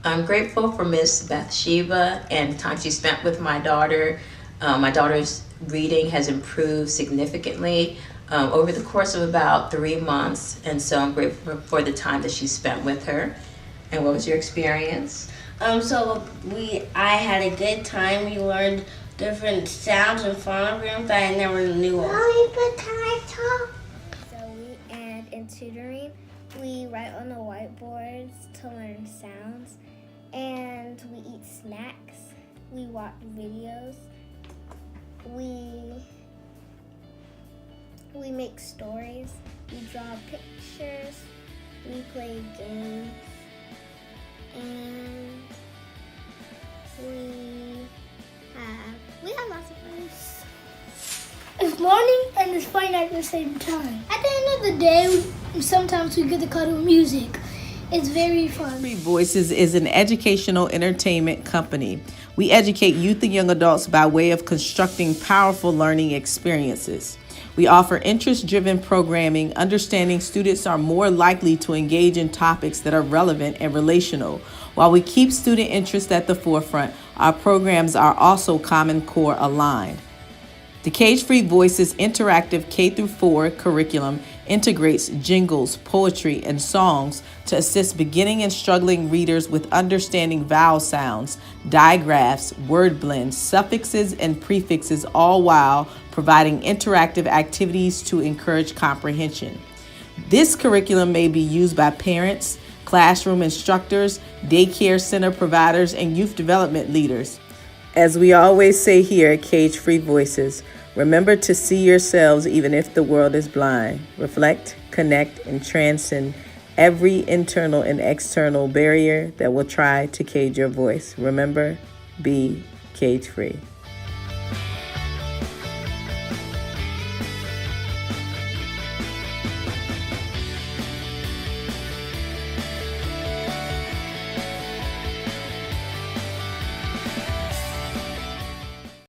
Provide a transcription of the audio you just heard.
I'm grateful for Miss Bathsheba and the time she spent with my daughter. My daughter's reading has improved significantly over the course of about 3 months, and so I'm grateful for the time that she spent with her. And what was your experience? I had a good time. We learned different sounds and phonograms that I never knew of. And in tutoring, we write on the whiteboards to learn sounds, and we eat snacks, we watch videos, we make stories, we draw pictures, we play games, and we have lots of fun. It's learning and it's fun at the same time. At the end of the day, sometimes we get to cuddle music. It's very fun. Free Voices is an educational entertainment company. We educate youth and young adults by way of constructing powerful learning experiences. We offer interest-driven programming, understanding students are more likely to engage in topics that are relevant and relational. While we keep student interest at the forefront, our programs are also Common Core aligned. The Cage-Free Voices interactive K-4 curriculum integrates jingles, poetry, and songs to assist beginning and struggling readers with understanding vowel sounds, digraphs, word blends, suffixes, and prefixes, all while providing interactive activities to encourage comprehension. This curriculum may be used by parents, classroom instructors, daycare center providers, and youth development leaders. As we always say here at Cage-Free Voices, remember to see yourselves even if the world is blind. Reflect, connect, and transcend every internal and external barrier that will try to cage your voice. Remember, be cage-free.